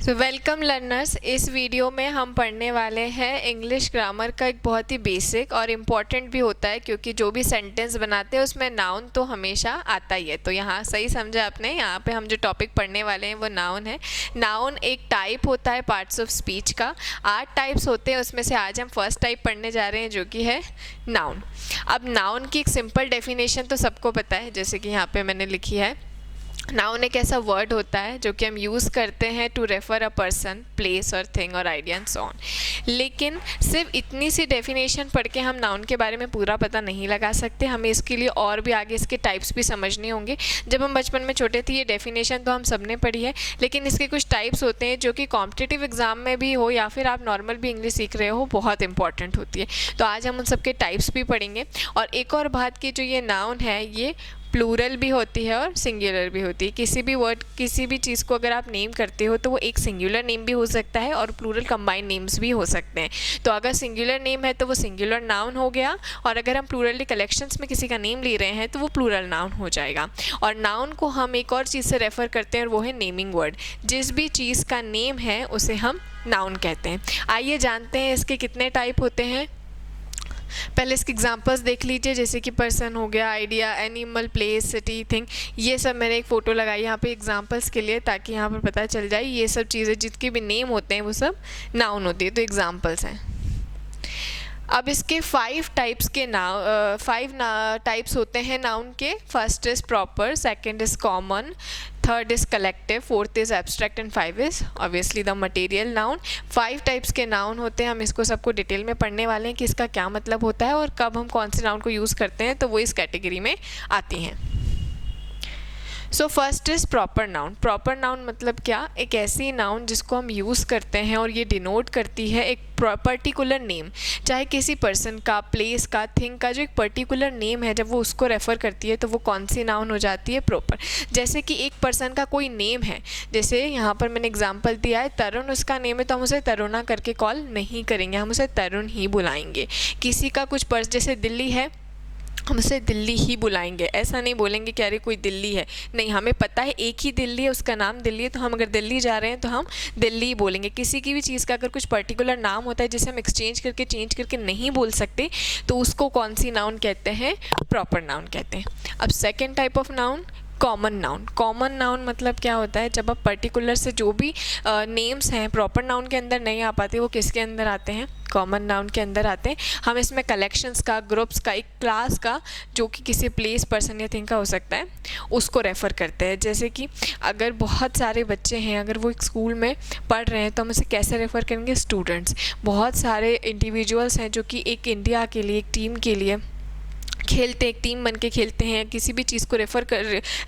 So welcome learners. इस video में हम पढ़ने वाले हैं इंग्लिश ग्रामर का एक बहुत ही बेसिक और इम्पॉर्टेंट भी होता है, क्योंकि जो भी सेंटेंस बनाते हैं उसमें नाउन तो हमेशा आता ही है। तो यहाँ सही समझा आपने, यहाँ पे हम जो टॉपिक पढ़ने वाले हैं वो नाउन है। नाउन एक टाइप होता है पार्ट्स ऑफ स्पीच का। 8 टाइप्स होते हैं, उसमें से आज हम फर्स्ट टाइप पढ़ने जा रहे हैं जो कि है नाउन। अब नाउन की एक सिंपल डेफिनेशन तो सबको पता है, जैसे कि यहाँ पे मैंने लिखी है। नाउन एक ऐसा वर्ड होता है जो कि हम यूज़ करते हैं to refer a person, place और थिंग और आइडिया एंड सो ऑन। लेकिन सिर्फ इतनी सी डेफिनेशन पढ़ के हम नाउन के बारे में पूरा पता नहीं लगा सकते। हमें इसके लिए और भी आगे इसके टाइप्स भी समझने होंगे। जब हम बचपन में छोटे थे ये डेफिनेशन तो हम सब ने पढ़ी है, लेकिन इसके कुछ टाइप्स होते हैं जो कि कॉम्पिटिटिव एग्जाम में भी हो या फिर आप नॉर्मल भी इंग्लिश सीख रहे हो, बहुत इंपॉर्टेंट होती है। तो आज हम उन सबके टाइप्स भी पढ़ेंगे। और एक और बात की, जो ये नाउन है ये प्लूरल भी होती है और सिंगुलर भी होती है। किसी भी वर्ड, किसी भी चीज़ को अगर आप नेम करते हो तो वो एक सिंगुलर नेम भी हो सकता है और प्लूरल कंबाइंड नेम्स भी हो सकते हैं। तो अगर सिंगुलर नेम है तो वो सिंगुलर नाउन हो गया, और अगर हम प्लूरली कलेक्शंस में किसी का नेम ले रहे हैं तो वो प्लूरल नाउन हो जाएगा। और नाउन को हम एक और चीज़ से रेफ़र करते हैं और वो है नेमिंग वर्ड। जिस भी चीज़ का नेम है उसे हम नाउन कहते हैं। आइए जानते हैं इसके कितने टाइप होते हैं। पहले इसके एग्जांपल्स देख लीजिए, जैसे कि पर्सन हो गया, idea, animal, place, city, thing. ये सब मैंने एक फ़ोटो लगाई यहाँ पे एग्जांपल्स के लिए, ताकि यहाँ पर पता चल जाए ये सब चीज़ें जितके भी नेम होते हैं वो सब नाउन होती है। तो एग्जांपल्स हैं। अब इसके 5 टाइप्स के टाइप्स होते हैं नाउन के। First is proper, second is common, third is collective, fourth is abstract and 5 is obviously the material noun. 5 types के नाउन होते हैं। हम इसको सबको डिटेल में पढ़ने वाले हैं कि इसका क्या मतलब होता है और कब हम कौन से नाउन को यूज़ करते हैं, तो वो इस कैटेगरी में आती हैं। So first is proper noun. Proper noun मतलब क्या? एक ऐसी नाउन जिसको हम यूज़ करते हैं और ये डिनोट करती है एक पर्टिकुलर नेम, चाहे किसी पर्सन का, प्लेस का, थिंग का। जो एक पर्टिकुलर नेम है जब वो उसको रेफ़र करती है तो वो कौन सी नाउन हो जाती है? प्रॉपर। जैसे कि एक पर्सन का कोई नेम है, जैसे यहाँ पर मैंने एग्जांपल दिया है तरुण, उसका नेम है तो हम उसे तरुणा करके कॉल नहीं करेंगे, हम उसे तरुण ही बुलाएंगे। किसी का कुछ जैसे दिल्ली है, हम उसे दिल्ली ही बुलाएंगे। ऐसा नहीं बोलेंगे कि अरे कोई दिल्ली है, नहीं, हमें पता है एक ही दिल्ली है, उसका नाम दिल्ली है, तो हम अगर दिल्ली जा रहे हैं तो हम दिल्ली ही बोलेंगे। किसी की भी चीज़ का अगर कुछ पर्टिकुलर नाम होता है जिसे हम एक्सचेंज करके, चेंज करके नहीं बोल सकते, तो उसको कौन सी नाउन कहते हैं? प्रॉपर नाउन कहते हैं। अब second type of noun, common noun. Common noun मतलब क्या होता है? जब आप पर्टिकुलर से जो भी नेम्स हैं प्रॉपर नाउन के अंदर नहीं आ पाते, वो किसके अंदर आते हैं? कॉमन नाउन के अंदर आते हैं। हम इसमें कलेक्शंस का, ग्रुप्स का, एक क्लास का, जो कि किसी प्लेस, पर्सन या थिंग का हो सकता है, उसको रेफ़र करते हैं। जैसे कि अगर बहुत सारे बच्चे हैं, अगर वो एक स्कूल में पढ़ रहे हैं तो हम उसे कैसे रेफ़र करेंगे? स्टूडेंट्स। बहुत सारे इंडिविजुअल्स हैं जो कि एक इंडिया के लिए, एक टीम के लिए खेलते, एक टीम बन के खेलते हैं, किसी भी चीज़ को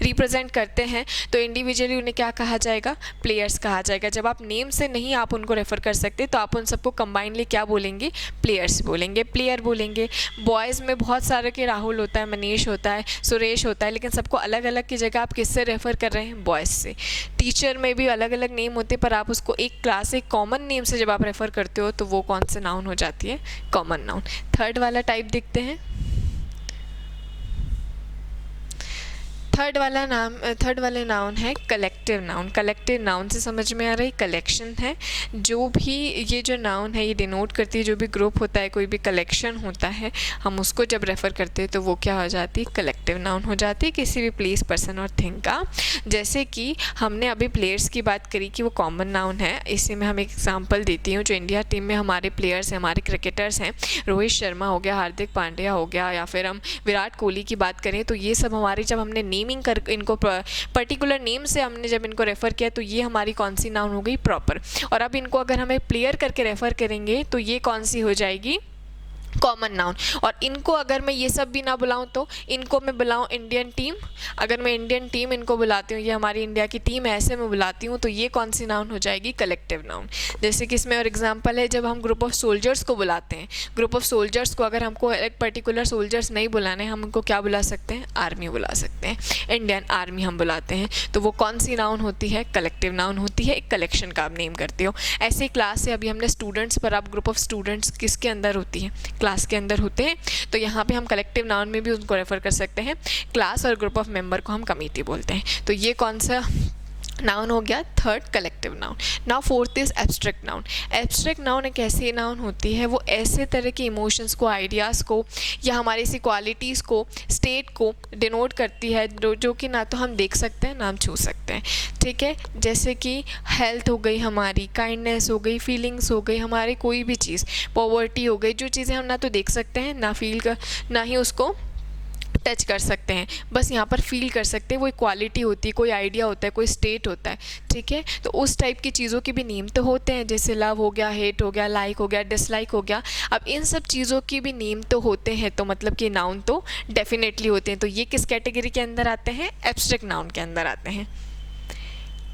रिप्रेजेंट करते हैं, तो इंडिविजुअली उन्हें क्या कहा जाएगा? प्लेयर्स कहा जाएगा। जब आप नेम से नहीं आप उनको रेफ़र कर सकते तो आप उन सबको कंबाइनली क्या बोलेंगे? प्लेयर्स बोलेंगे, प्लेयर बोलेंगे। बॉयज़ में बहुत सारे के राहुल होता है, मनीष होता है, सुरेश होता है, लेकिन सबको अलग अलग की जगह आप किससे रेफ़र कर रहे हैं? बॉयज़ से। टीचर में भी अलग अलग नेम होते हैं, पर आप उसको एक क्लास, एक कॉमन नेम से जब आप रेफ़र करते हो तो वो कौन सा नाउन हो जाती है? Common noun. थर्ड वाला टाइप देखते हैं। थर्ड वाले नाउन है कलेक्टिव नाउन। कलेक्टिव नाउन से समझ में आ रही कलेक्शन है। जो भी ये जो नाउन है ये डिनोट करती है जो भी ग्रुप होता है, कोई भी कलेक्शन होता है, हम उसको जब रेफ़र करते हैं तो वो क्या हो जाती है? कलेक्टिव नाउन हो जाती है, किसी भी प्लेस, पर्सन और थिंग का। जैसे कि हमने अभी प्लेयर्स की बात करी कि वो कॉमन नाउन है, इसी में हम एक एग्जाम्पल देती हूँ। जो इंडिया टीम में हमारे प्लेयर्स हैं, हमारे क्रिकेटर्स हैं, रोहित शर्मा हो गया, हार्दिक पांड्या हो गया, या फिर हम विराट कोहली की बात करें, तो ये सब हमारे, जब हमने नेमिंग कर इनको पर्टिकुलर नेम से हमने जब इनको रेफ़र किया तो ये हमारी कौन सी नाउन हो गई? प्रॉपर। और अब इनको अगर हमें प्लेयर करके रेफ़र करेंगे तो ये कौन सी हो जाएगी? Common noun. और इनको अगर मैं ये सब भी ना बुलाऊं तो इनको मैं बुलाऊं इंडियन टीम, अगर मैं इंडियन टीम इनको बुलाती हूँ, ये हमारी इंडिया की टीम है, ऐसे मैं बुलाती हूँ, तो ये कौन सी नाउन हो जाएगी? Collective noun. जैसे कि इसमें और एग्जांपल है, जब हम ग्रुप ऑफ सोल्जर्स को बुलाते हैं, ग्रुप ऑफ सोल्जर्स को अगर हमको एक पर्टिकुलर सोल्जर्स नहीं बुलाने, हम उनको क्या बुला सकते हैं? आर्मी बुला सकते हैं, इंडियन आर्मी हम बुलाते हैं, तो वो कौन सी नाउन होती है? कलेक्टिव नाउन होती है। एक कलेक्शन का आप नेम करते हो। ऐसे क्लास से अभी हमने स्टूडेंट्स पर, आप ग्रुप ऑफ स्टूडेंट्स किसके अंदर होती है? क्लास के अंदर होते हैं, तो यहाँ पे हम कलेक्टिव नाउन में भी उनको रेफ़र कर सकते हैं। क्लास और ग्रुप ऑफ मेंबर को हम कमेटी बोलते हैं। तो ये कौन सा नाउन हो गया, third collective noun. Now fourth is abstract noun. Abstract noun एक ऐसी नाउन होती है, वो ऐसे तरह के इमोशंस को, आइडियाज़ को या हमारी सी क्वालिटीज़ को, स्टेट को डिनोट करती है, जो कि ना तो हम देख सकते हैं ना हम छू सकते हैं। ठीक है, जैसे कि हेल्थ हो गई हमारी, काइंडनेस हो गई, फीलिंग्स हो गई, हमारी कोई भी चीज़, पॉवर्टी हो गई, जो चीज़ें हम ना तो देख सकते हैं ना फील कर, ना ही उसको टच कर सकते हैं, बस यहाँ पर फील कर सकते हैं। वो एक क्वालिटी होती है, कोई आइडिया होता है, कोई स्टेट होता है। ठीक है, तो उस टाइप की चीज़ों के भी नेम तो होते हैं, जैसे लव हो गया, हेट हो गया, लाइक हो गया, डिसलाइक हो गया। अब इन सब चीज़ों के भी नेम तो होते हैं, तो मतलब कि नाउन तो डेफिनेटली होते हैं। तो ये किस कैटेगरी के अंदर आते हैं? एब्स्ट्रैक्ट नाउन के अंदर आते हैं।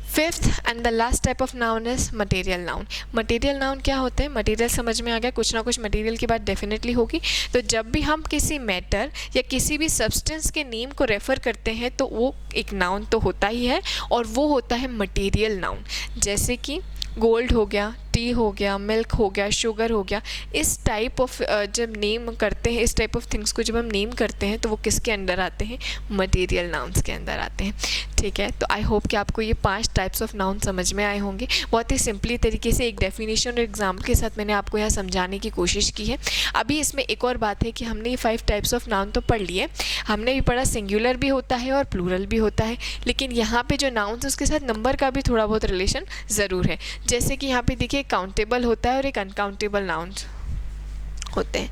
Fifth and the last type of noun is material noun. Material noun क्या होते हैं? मटेरियल समझ में आ गया, कुछ ना कुछ मटेरियल की बात डेफिनेटली होगी। तो जब भी हम किसी मैटर या किसी भी सब्सटेंस के नेम को रेफ़र करते हैं तो वो एक नाउन तो होता ही है, और वो होता है मटेरियल नाउन। जैसे कि गोल्ड हो गया, टी हो गया, मिल्क हो गया, शुगर हो गया। इस टाइप ऑफ जब नेम करते हैं, इस टाइप ऑफ थिंग्स को जब हम नेम करते हैं तो वो किसके अंडर आते हैं? मटेरियल नाउन्स के अंदर आते हैं। ठीक है, तो आई होप कि आपको ये 5 टाइप्स ऑफ नाउन समझ में आए होंगे। बहुत ही सिंपली तरीके से एक डेफिनेशन और एग्जाम्पल के साथ मैंने आपको यहाँ समझाने की कोशिश की है। अभी इसमें एक और बात है कि हमने ये 5 टाइप्स ऑफ नाउन तो पढ़ लिए, हमने भी पढ़ा सिंगुलर भी होता है और प्लूरल भी होता है, लेकिन यहाँ पे जो नाउन्स है उसके साथ नंबर का भी थोड़ा बहुत रिलेशन ज़रूर है। जैसे कि यहाँ पे देखिए, काउंटेबल होता है और एक अनकाउंटेबल नाउन्स होते हैं।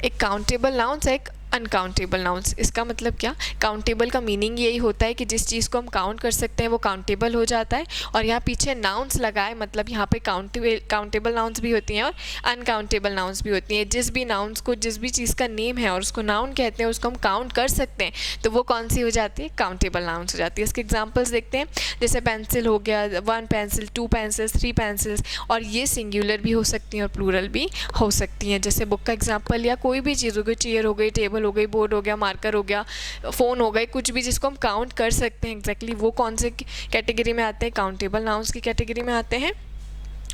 एक काउंटेबल नाउन्स, एक अनकाउंटेबल नाउन्स। इसका मतलब क्या? काउंटेबल का मीनिंग यही होता है कि जिस चीज़ को हम काउंट कर सकते हैं वो काउंटेबल हो जाता है, और यहाँ पीछे नाउन्स लगाए, मतलब यहाँ पे काउंटेबल नाउन्स भी होती हैं और अनकाउंटेबल नाउन्स भी होती हैं। जिस भी नाउन्स को, जिस भी चीज़ का नेम है और उसको नाउन कहते हैं, उसको हम काउंट कर सकते हैं, तो वो कौन सी हो जाती है? काउंटेबल नाउन्स हो जाती है। इसके एग्जाम्पल्स देखते हैं, जैसे पेंसिल हो गया, 1 पेंसिल, 2 पेंसिल्स, 3 पेंसिल्स, और ये सिंगुलर भी हो सकती हैं और प्लूरल भी हो सकती हैं। जैसे बुक का एग्जाम्पल, या कोई भी चीज़ हो गई, चेयर हो गई, टेबल हो गई, बोर्ड हो गया, मार्कर हो गया, फ़ोन हो गए, कुछ भी जिसको हम काउंट कर सकते हैं एग्जैक्टली, वो कौन से कैटेगरी में आते हैं? काउंटेबल नाउन्स की कैटेगरी में आते हैं।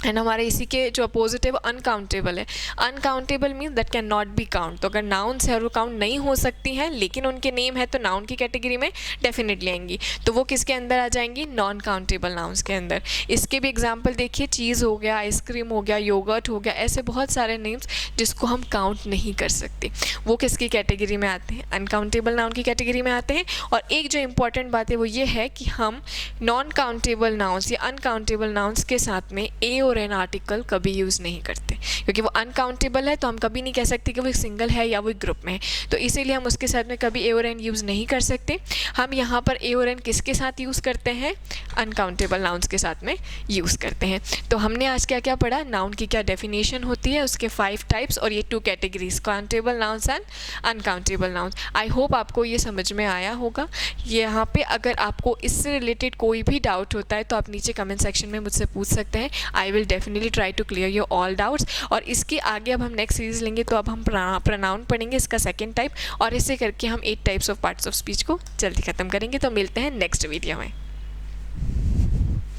एंड हमारे इसी के जो अपोजिट है वो अनकाउंटेबल है। Uncountable means that can not be count. तो अगर नाउन्स है और वो काउंट नहीं हो सकती हैं लेकिन उनके नेम है, तो नाउन की कैटेगरी में डेफिनेटली आएंगी। तो वो किसके अंदर आ जाएंगी? नॉन काउंटेबल नाउन्स के अंदर। इसके भी एग्जाम्पल देखिए, चीज़ हो गया, आइसक्रीम हो गया, योगर्ट हो गया, ऐसे बहुत सारे नेम्स जिसको हम काउंट नहीं कर सकते, वो किसकी कैटेगरी में आते हैं? अनकाउंटेबल नाउन की कैटेगरी में आते हैं। और एक जो इंपॉर्टेंट बात है वो ये है कि हम नॉन काउंटेबल नाउन्स या अनकाउंटेबल नाउन्स के साथ में ए और एन आर्टिकल कभी यूज़ नहीं करते, क्योंकि वो अनकाउंटेबल है, तो हम कभी नहीं कह सकते कि वो सिंगल है या वो ग्रुप में है। तो इसीलिए हम उसके साथ में कभी ए और एन यूज़ नहीं कर सकते। हम यहाँ पर ए और एन किसके साथ यूज़ करते हैं? अनकाउंटेबल नाउन्स के साथ में यूज़ करते हैं। तो हमने आज क्या क्या पढ़ा? नाउन की क्या डेफिनेशन होती है, उसके 5 टाइप्स और ये 2 categories, countable nouns and uncountable nouns. I hope आपको ये समझ में आया होगा। यहाँ पे अगर आपको इससे रिलेटेड कोई भी डाउट होता है तो आप नीचे कमेंट सेक्शन में मुझसे पूछ सकते हैं। I will definitely try to clear your all doubts. और इसके आगे अब हम नेक्स्ट सीरीज़ लेंगे, तो अब हम प्रोनाउन पढ़ेंगे, इसका सेकेंड टाइप, और इसे करके हम 8 types of parts of speech को जल्दी ख़त्म करेंगे। तो मिलते हैं नेक्स्ट वीडियो में।